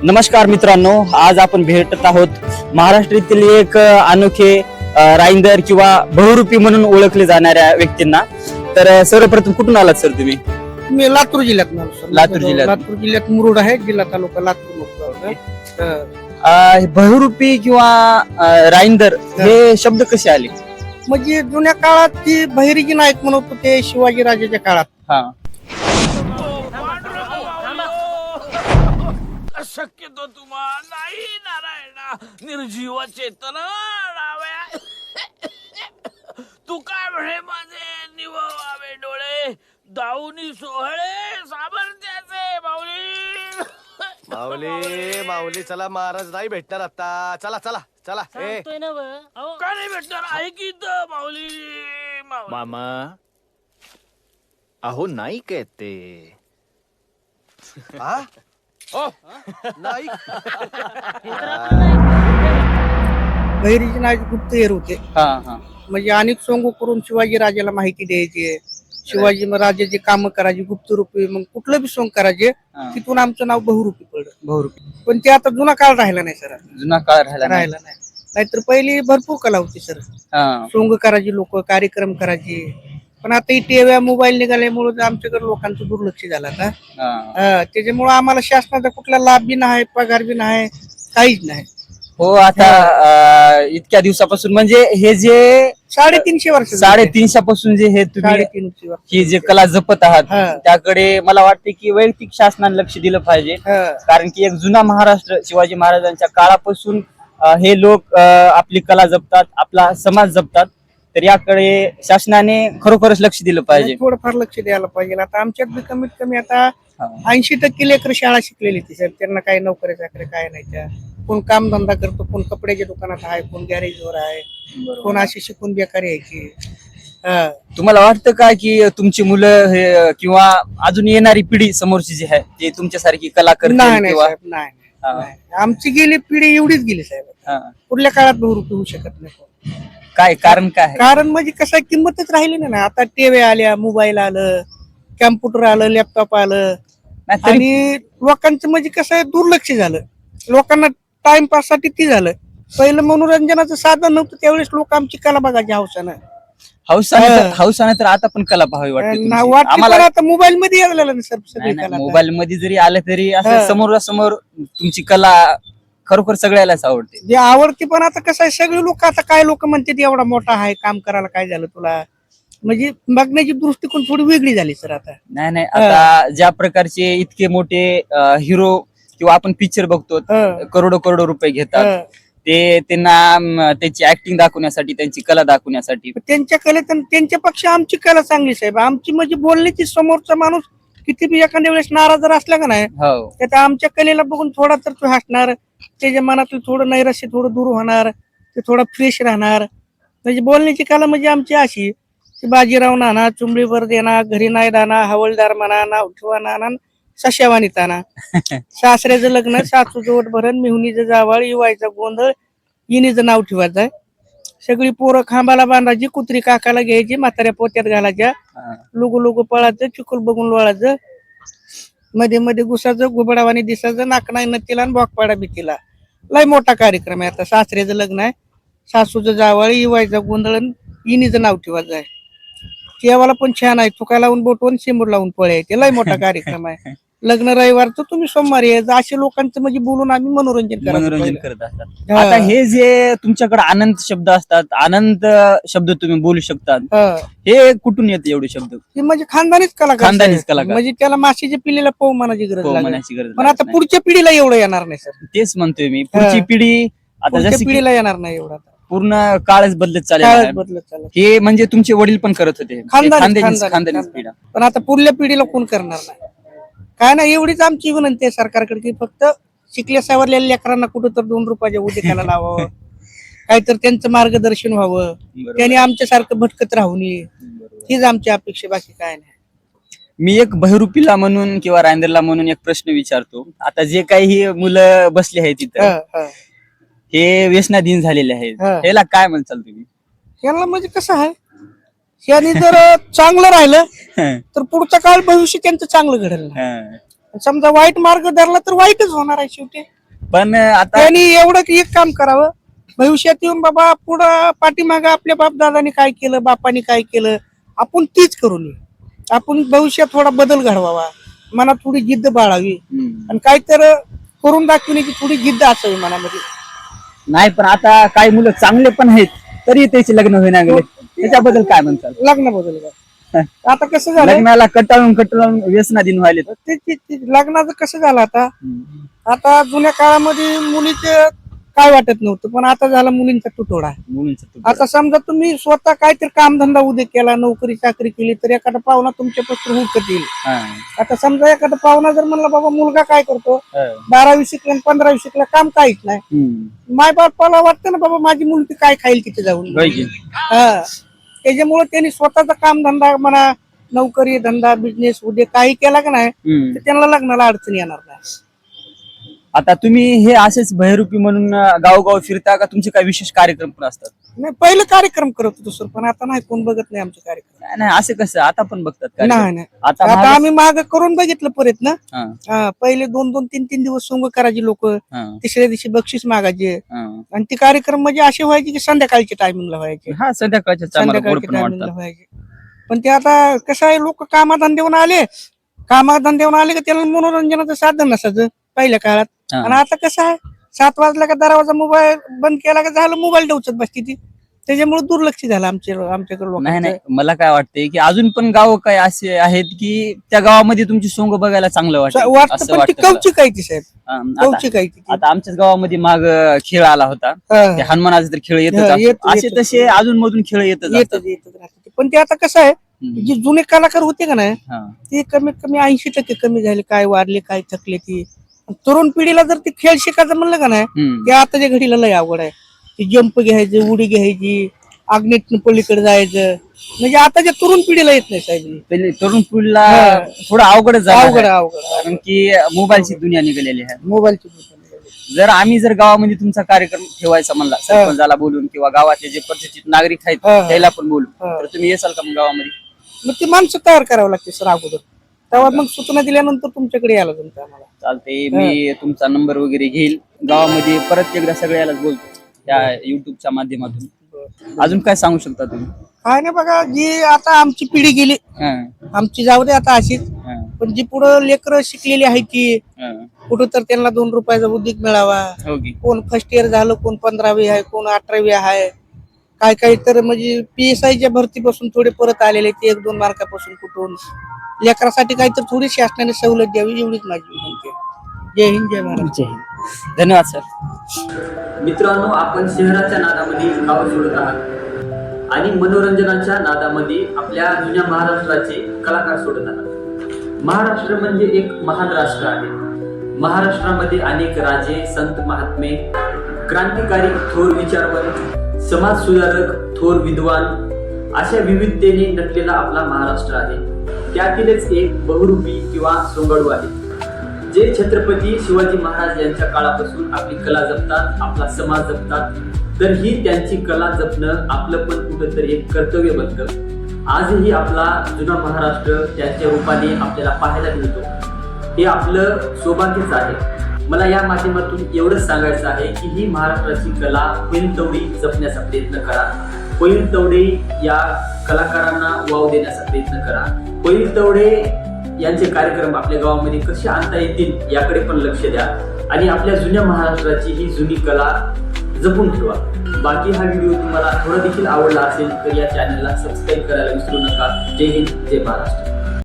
नमस्कार मित्रांनो, आज आपण भेटत आहोत महाराष्ट्रातील एक अनोखे राईंदर किंवा बहुरूपी म्हणून ओळखले जाणाऱ्या व्यक्तींना. तर सर्वप्रथम कुठून आलात सर तुम्ही? मी लातूर जिल्ह्यात आलो सर. लातूर जिल्ह्यात. लातूर जिल्ह्यात मुरुड आहे, जिल्हा तालुका लातूर. बहुरूपी किंवा राईंदर हे शब्द कसे आले? म्हणजे जुन्या काळात ती बहिरीजी नाईक म्हणत होते शिवाजी राजाच्या काळात. हा, शक्यतो तुम्हाला नाही नारायणा निर्जीव चेतन डाव्या तू काय म्हणे माझे निववावे डोळे दाऊनी सोहळे सामर्थ्याचे माऊली. माऊली माऊली चला, महाराज नाही भेटणार आता. चला चला चला. का नाही भेटणार आहे की इथं माऊली? मामा अहो नाही कहते नाही. बहिरीजी नाईक गुप्तहेर होते. हा, हा. म्हणजे अनेक सोंग करून शिवाजी राजाला माहिती द्यायची, शिवाजी राजाची कामं करायची गुप्त रूपी. मग कुठलं बी सोंग करायचे, तिथून आमचं नाव बहुरूपी पडलं. बहुरूपी. पण ते आता जुना काळ राहिला नाही सर. जुना काळ राहिला नाही. राहिला नाही. नाहीतर पहिली भरपूर कला होती सर. हा. सोंग करायची, लोक कार्यक्रम करायचे. पण आता ही टीव्ही मोबाईल निघाल्यामुळे आमच्याकडे लोकांचं दुर्लक्ष झालं आता. त्याच्यामुळे आम्हाला शासनाचा कुठला लाभ बी नाही, पगार बी नाही, काहीच नाही. हो, आता इतक्या दिवसापासून म्हणजे हे जे 350 वर्ष 350 पासून जे हे तुम्ही 350 वर्ष ही जे कला जपत आहात, हा. त्याकडे मला वाटते की वैयक्तिक शासनाने लक्ष दिलं पाहिजे. कारण की एक जुना महाराष्ट्र शिवाजी महाराजांच्या काळापासून हे लोक आपली कला जपतात, आपला समाज जपतात. तर याकडे शासनाने खरोखरच लक्ष दिलं पाहिजे. थोडंफार लक्ष द्यायला पाहिजे. आता आमच्यात बी कमीत कमी आता 80% लेकर शाळा शिकलेली ती सर. त्यांना काही नोकरी चाकरी काय नाही. त्या कोण कामधंदा करतो, कोण कपड्याच्या दुकानात आहे, कोण गॅरेजवर आहे, कोण अशी शिकून बेकारी यायची. तुम्हाला वाटतं का की तुमची मुलं हे किंवा अजून येणारी पिढी समोरची जी आहे ते तुमच्यासारखी कला करतील नाही नाही किंवा साहेब, नाही नाही. आमची गेली पिढी एवढीच गेली साहेब. पुढल्या काळात बहुरूपी होऊ शकत नाही. काय कारण काय आहे? कारण म्हणजे कसं किंमतच राहिली नाही ना. आता टीव्ही आल्या, मोबाईल आलं, कॅम्प्युटर आलं, लॅपटॉप आलं, नाही तरी आणि लोकांचं म्हणजे कसं आहे दुर्लक्ष झालं. लोकांना टाइमपास साठी ती झालं. पहिलं मनोरंजनाचं साधन नव्हतं, त्यावेळेस लोक आमची कला बघायची हौसानं. हौसाने तर आता पण कला पाहावी वाटते तुमची. वाटतं आम्हाला पण आता मोबाईल मध्ये यायला ना सर सगळी कला. मोबाईल मध्ये जरी आलं तरी असं समोरासमोर तुमची कला खरोखर सगळ्यालाच आवडते. जे आवडते, पण आता कसं आहे सगळे लोक, आता काय लोक म्हणतात एवढा मोठा आहे काम करायला काय झालं तुला, म्हणजे बघण्याची दृष्टिकोन थोडी वेगळी झाली सर आता. नाही आता ज्या प्रकारचे इतके मोठे हिरो किंवा आपण पिक्चर बघतो, करोडो रुपये घेतात, ते त्यांना त्याची ऍक्टिंग दाखवण्यासाठी, त्यांची कला दाखवण्यासाठी. त्यांच्या कलेत त्यांच्यापेक्षा आमची कला चांगली साहेब. आमची म्हणजे बोलण्याची, समोरचा माणूस किती बी एखाद्या वेळेस नाराज जर असला का नाही, हो, त्यात आमच्या कलेला बघून थोडा तर तो हसणार, त्याच्या मनातलं थोडं नैराश्य थोडं दूर होणार, ते थोडा फ्रेश राहणार. म्हणजे बोलण्याची कला म्हणजे आमची अशी की बाजीराव नाना चुंबळीवर देना, घरी नाही दाना, हवलदार म्हणा, नाव ठेवा नाना, सश्यावानी ताना, सासऱ्याचं लग्न, सासूचं वट भरण, मिहुनीचं जावाळ, युवायचा गोंधळ, इनीचं नाव ठेवायचं. सगळी पोरं खांबाला बांधायची, कुत्री काकाला घ्यायची, म्हाताऱ्या पोत्यात घालायच्या, लुगू लुगू पळायचं, चिकुल बघून लोळायचं, मध्ये मध्ये घुसाचं, घुबडावानी दिसायचं, नाक नाही नतीला आणि भोकपाडा भीतीला. लय मोठा कार्यक्रम आहे. आता सासऱ्याचं लग्न आहे, सासूचं जावळ, युवायचा गोंधळ, इनीचं नाव ठेवायचं आहे. केवाला पण छान आहे, तुका लावून बोटवून शिमूर लावून पळायचे. लय मोठा कार्यक्रम आहे. लग्न रविवारचं, तुम्ही सोमवारी यायचं. असे लोकांचं म्हणजे बोलून आम्ही मनोरंजन करत असतात. आता हे जे तुमच्याकडे आनंद शब्द असतात, आनंद शब्द तुम्ही बोलू शकतात, हे कुठून येते एवढे शब्द? हे म्हणजे खानदानीच कलाकार. कलाकार. म्हणजे त्याला माशीच्या पिढीला पाहू म्हणायची गरज लागेल. म्हणायची गरज पण आता पुढच्या पिढीला एवढं येणार नाही सर. तेच म्हणतोय मी. पुढची पिढी आता पुढच्या जशी पिढीला येणार नाही एवढा. पूर्ण काळच बदलत चालला काळच आहे. बदलत चालला. हे म्हणजे तुमचे वडील पण करत होते, खानदानीच खानदानी. पिढा. पण आता पुढल्या पिढीला कोण करणार नाही. काय नाही, एवढीच आमची विनंती आहे सरकारकडे की फक्त शिकल्या सवरलेल्या लेकरांना कुठं तर 2 रुपयाच्या उद्योगाला लावावं, काहीतरी त्यांचं मार्गदर्शन व्हावं, त्यांनी आमच्यासारखं भटकत राहू नये, हीच आमची अपेक्षा, बाकी काय नाही. मी एक बहरूपीला म्हणून किंवा रायंदरला म्हणून एक प्रश्न विचारतो. आता जे काही मुलं बसले आहेत तिथं, हे व्यसनाधीन झालेले आहेत, ह्याला काय म्हणताल तुम्ही? यांना म्हणजे कसं आहे, यांनी जर चांगलं राहिलं तर पुढचा काळ भविष्य त्यांचं चांगलं घडेल. समजा वाईट मार्ग धरला तर वाईटच होणार आहे शेवटी. पण आता त्यांनी एवढं की एक काम करावं, भविष्यात येऊन बाबा पुढं पाठीमागं आपल्या बापदादानी काय केलं, बापानी काय केलं, आपण तीच करू नये. आपण भविष्यात थोडा बदल घडवावा, मनात थोडी जिद्द बाळावी आणि काहीतरी करून दाखवण्याची थोडी जिद्द असावी मनामध्ये. नाही, पण आता काही मुलं चांगले पण आहेत तरी त्याचे लग्न होईना गेले, त्याच्याबद्दल काय म्हणतात? लग्न बदल आता कसं झालं, लग्नाला कटाळून व्यसनाधीन व्हायले. लग्नाचं कसं झालं आता जुन्या काळामध्ये मुलीचं काय वाटत नव्हतं, पण आता झाला मुलींचा तुटवडा. आता समजा तुम्ही स्वतः काहीतरी कामधंदा उद्या केला, नोकरी चाकरी केली तर एखादा पाहुणा तुमच्यापासून हुकत येईल. आता समजा एखादा पाहुणा जर म्हणला बाबा मुलगा काय करतो, 12वी शिकला 15वी शिकला, काम काहीच नाही, माय बापाला वाटतं ना बाबा माझी मुलगी काय खाईल तिथे जाऊन. त्याच्यामुळे त्यांनी स्वतःचा कामधंदा म्हणा, नोकरी धंदा बिझनेस उद्या काही केला का नाही तर त्यांना लग्नाला अडचण येणार नाही. आता तुम्ही हे असेच भयरूपी म्हणून गावोगाव फिरता का तुमचे काही विशेष कार्यक्रम पण असतात? नाही, पहिले कार्यक्रम करत होतो सर, पण आता नाही, कोण बघत नाही आमचे कार्यक्रम. नाही असं कसं, आता पण बघतात कार्यक्रम? नाही नाही, आता आम्ही माग करून बघितलं परत ना. पहिले 2-2, 3-3 दिवस सोंग करायचे लोक, तिसऱ्या दिवशी बक्षीस मागायचे आणि ते कार्यक्रम म्हणजे असे व्हायचे की संध्याकाळच्या टायमिंगला व्हायचे. संध्याकाळच्या टायमिंगला व्हायचे. पण ते आता कसं आहे, लोक कामाधंद्यावरून आले का त्याला मनोरंजनाचं साधन नसायचं पहिल्या काळात. आणि आता कसं आहे, 7 वाजला का दरवाजा मोबाईल बंद केला का झालं, मोबाईल डवचत बसती ती. त्याच्यामुळे दुर्लक्ष झालं आमच्याकडे लोक. नाही, मला काय वाटतंय की अजून पण गाव काय असे आहेत की त्या गावामध्ये तुमची सोंग बघायला चांगलं वाटतं, पण ती कौचिक आहे ती साहेब, कौचिक आहे ती. आता आमच्याच गावामध्ये माग खेळ आला होता, हनुमानाचा तर खेळ येतच, असे तसे अजून मधून खेळ येतच राहते. पण ते आता कसं आहे, जे जुने कलाकार होते का नाही ते कमीत कमी 80% कमी झाले, काय वारले काय थकले. ती तरुण पिढीला जर ते खेळ शिकायचं म्हणलं का नाही, ते आताच्या घडीला लय अवघड आहे. ती जंप घ्यायचं, उडी घ्यायची, आग्नेय पलीकडे जायचं, म्हणजे आताच्या तरुण पिढीला येत नाही साहेब. पहिले तरुण पिढीला थोडं अवघड कारण की मोबाईलची दुनिया निघालेली आहे. मोबाईलची जर आम्ही गावामध्ये तुमचा कार्यक्रम ठेवायचा म्हणला, सरपंचाला बोलून किंवा गावातले जे परिचित नागरिक आहेत त्याला पण बोलून, तर तुम्ही येसाल का मग गावामध्ये? मग ती माणसं तयार करावं लागते सर अगोदर, तेव्हा मग सूचना दिल्यानंतर तुमच्याकडे यायला जमतं आम्हाला. चालते, मी तुमचा नंबर वगैरे घेईल, गावामध्ये परत एकदा सगळ्यालाच बोलतो त्या युट्यूबच्या माध्यमातून. अजून काय सांगू शकता तुम्ही? काय नाही बघा, जी आता आमची पिढी गेली, आमची जाऊ दे आता अशीच, पण जी पुढं लेकरं शिकलेली आहे ती कुठं तर त्यांना 2 रुपयाचा उद्योग मिळावा. कोण फर्स्ट इयर झालं, कोण 15वी आहे, कोण 18वी आहे, काय तर म्हणजे PSIच्या भरतीपासून थोडे परत आलेले ते 1-2 मार्कापासून कुठून लेकरासाठी काहीतरी थोडी शासनाने सवलत द्यावी, एवढीच माझी विनंती आहे. जय हिंद, जय महाराष्ट्र. धन्यवाद सर. मित्रांनो, आपण शहराच्या नादामध्ये गाव सोडत आहात आणि मनोरंजनाच्या नादामध्ये आपल्या जुन्या महाराष्ट्राचे कलाकार सोडत आहात. महाराष्ट्र म्हणजे एक महान राष्ट्र आहे. महाराष्ट्रामध्ये अनेक राजे, संत, महात्मे, क्रांतिकारी, थोर विचारवंत, समाज सुधारक, थोर विद्वान अशा विविधतेने नटलेला आपला महाराष्ट्र आहे. त्यातीलच एक बहुरूपी किंवा सोंगाडू आहे, जे छत्रपती शिवाजी महाराज यांच्या काळापासून आपली कला जपतात, आपला समाज जपतात. तर ही त्यांची कला जपणं आपलं पण कुठंतरी एक कर्तव्य बनतं. आजही आपला जुना महाराष्ट्र त्यांच्या रूपाने आपल्याला पाहायला मिळतो. हे आपलं सौभाग्यच आहे. मला या माध्यमातून एवढंच सांगायचं आहे की ही महाराष्ट्राची कला होईल तेवढी जपण्याचा प्रयत्न करा, होईल तेवढे या कलाकारांना वाव देण्याचा प्रयत्न करा, होईल तेवढे यांचे कार्यक्रम आपल्या गावामध्ये कसे आणता येतील याकडे पण लक्ष द्या आणि आपल्या जुन्या महाराष्ट्राची ही जुनी कला जपून ठेवा. बाकी हा व्हिडिओ तुम्हाला थोडा देखील आवडला असेल तर या चॅनलला सबस्क्राईब करायला विसरू नका. जय हिंद, जय महाराष्ट्र.